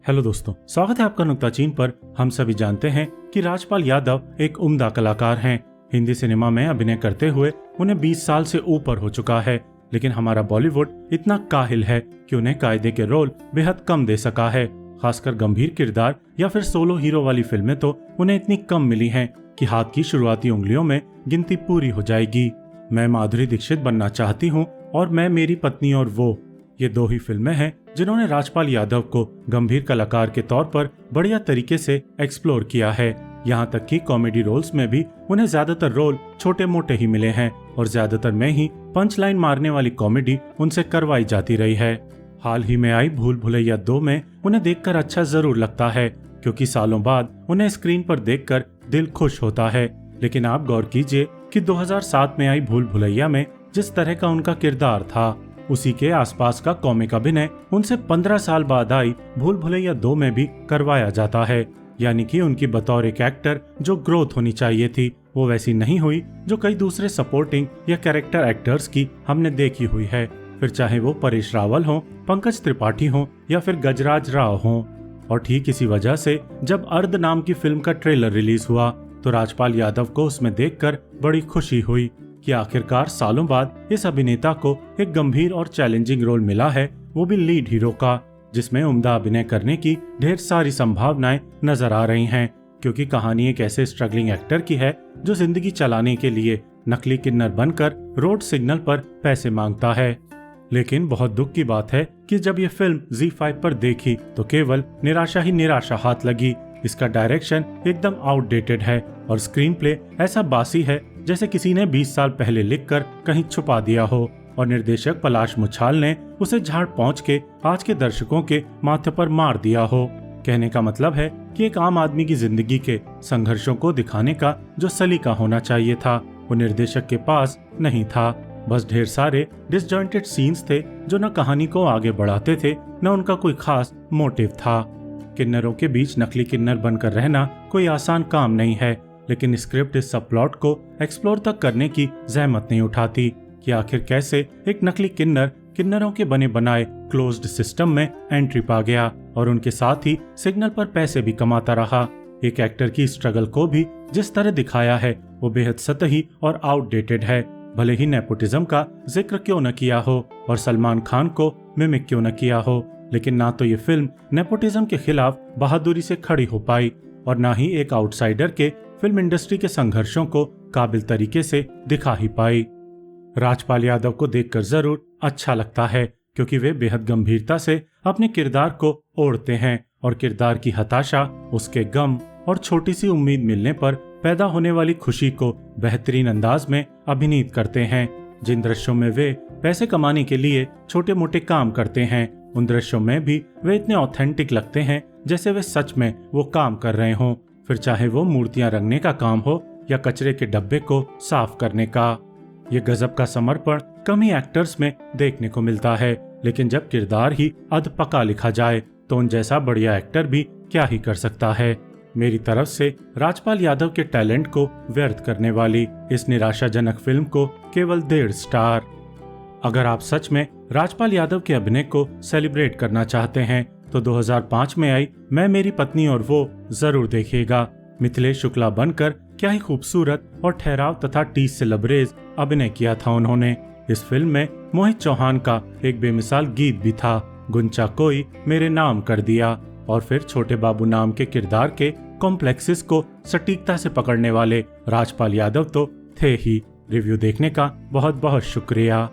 Hello दोस्तों, स्वागत है आपका नुक्ता चीन पर। हम सभी जानते हैं कि राजपाल यादव एक उम्दा कलाकार हैं। हिंदी सिनेमा में अभिनय करते हुए उन्हें 20 साल से ऊपर हो चुका है, लेकिन हमारा बॉलीवुड इतना काहिल है कि उन्हें कायदे के रोल बेहद कम दे सका है। खासकर गंभीर किरदार या फिर सोलो हीरो वाली फिल्में तो उन्हें इतनी कम मिली हैं कि हाथ की शुरुआती उंगलियों में गिनती पूरी हो जाएगी। मैं माधुरी दीक्षित बनना चाहती हूँ और मैं मेरी पत्नी और वो, ये दो ही फिल्में हैं जिन्होंने राजपाल यादव को गंभीर कलाकार के तौर पर बढ़िया तरीके से एक्सप्लोर किया है। यहाँ तक कि कॉमेडी रोल्स में भी उन्हें ज्यादातर रोल छोटे मोटे ही मिले हैं और ज्यादातर में ही पंच लाइन मारने वाली कॉमेडी उनसे करवाई जाती रही है। हाल ही में आई भूल भुलैया 2 में उन्हें देखकर अच्छा जरूर लगता है, क्योंकि सालों बाद उन्हें स्क्रीन पर देखकर दिल खुश होता है। लेकिन आप गौर कीजिए कि 2007 में आई भूल भुलैया में जिस तरह का उनका किरदार था, उसी के आसपास का कॉमिक अभिनय उनसे 15 साल बाद आई भूल भुलैया 2 में भी करवाया जाता है। यानी कि उनकी बतौर एक एक्टर जो ग्रोथ होनी चाहिए थी वो वैसी नहीं हुई जो कई दूसरे सपोर्टिंग या कैरेक्टर एक्टर्स की हमने देखी हुई है, फिर चाहे वो परेश रावल हो, पंकज त्रिपाठी हो या फिर गजराज राव हो। और ठीक इसी वजह से जब अर्ध नाम की फिल्म का ट्रेलर रिलीज हुआ तो राजपाल यादव को उसमें देखकर बड़ी खुशी हुई कि आखिरकार सालों बाद इस अभिनेता को एक गंभीर और चैलेंजिंग रोल मिला है, वो भी लीड हीरो का, जिसमें उम्दा अभिनय करने की ढेर सारी संभावनाएं नजर आ रही हैं। क्योंकि कहानी एक ऐसे स्ट्रगलिंग एक्टर की है जो जिंदगी चलाने के लिए नकली किन्नर बनकर रोड सिग्नल पर पैसे मांगता है। लेकिन बहुत दुख की बात है कि जब ये फिल्म ZEE5 पर देखी तो केवल निराशा ही निराशा हाथ लगी। इसका डायरेक्शन एकदम आउटडेटेड है और स्क्रीन प्ले ऐसा बासी है जैसे किसी ने 20 साल पहले लिखकर कहीं छुपा दिया हो और निर्देशक पलाश मुछाल ने उसे झाड़ पहुंच के आज के दर्शकों के माथे पर मार दिया हो। कहने का मतलब है कि एक आम आदमी की जिंदगी के संघर्षों को दिखाने का जो सलीका होना चाहिए था वो निर्देशक के पास नहीं था। बस ढेर सारे डिसजॉइंटेड सीन्स थे जो न कहानी को आगे बढ़ाते थे न उनका कोई खास मोटिव था। किन्नरों के बीच नकली किन्नर बनकर रहना कोई आसान काम नहीं है, लेकिन स्क्रिप्ट इस सब प्लॉट को एक्सप्लोर तक करने की जहमत नहीं उठाती कि आखिर कैसे एक नकली किन्नर किन्नरों के बने बनाए क्लोज्ड सिस्टम में एंट्री पा गया और उनके साथ ही सिग्नल पर पैसे भी कमाता रहा। एक एक्टर की स्ट्रगल को भी जिस तरह दिखाया है वो बेहद सतही और आउटडेटेड है। भले ही नेपोटिज्म का जिक्र क्यों न किया हो और सलमान खान को मिमिक क्यों न किया हो, लेकिन ना तो ये फिल्म नेपोटिज्म के खिलाफ बहादुरी से खड़ी हो पाई और ना ही एक आउटसाइडर के फिल्म इंडस्ट्री के संघर्षों को काबिल तरीके से दिखा ही पाई। राजपाल यादव को देखकर जरूर अच्छा लगता है, क्योंकि वे बेहद गंभीरता से अपने किरदार को ओढ़ते हैं और किरदार की हताशा, उसके गम और छोटी सी उम्मीद मिलने पर पैदा होने वाली खुशी को बेहतरीन अंदाज में अभिनीत करते हैं। जिन दृश्यों में वे पैसे कमाने के लिए छोटे मोटे काम करते हैं उन दृश्यों में भी वे इतने ऑथेंटिक लगते हैं जैसे वे सच में वो काम कर रहे हों, फिर चाहे वो मूर्तियां रंगने का काम हो या कचरे के डब्बे को साफ करने का। ये गजब का समर्पण कम ही एक्टर्स में देखने को मिलता है, लेकिन जब किरदार ही अधपका लिखा जाए तो उन जैसा बढ़िया एक्टर भी क्या ही कर सकता है। मेरी तरफ से राजपाल यादव के टैलेंट को व्यर्थ करने वाली इस निराशाजनक फिल्म को केवल 1.5 स्टार। अगर आप सच में राजपाल यादव के अभिनय को सेलिब्रेट करना चाहते हैं तो 2005 में आई मैं मेरी पत्नी और वो जरूर देखिएगा। मिथिलेश शुक्ला बनकर क्या ही खूबसूरत और ठहराव तथा टीस से लबरेज अभिनय किया था उन्होंने। इस फिल्म में मोहित चौहान का एक बेमिसाल गीत भी था, गुंचा कोई मेरे नाम कर दिया, और फिर छोटे बाबू नाम के किरदार के कॉम्प्लेक्सेस को सटीकता से पकड़ने वाले राजपाल यादव तो थे ही। रिव्यू देखने का बहुत बहुत शुक्रिया।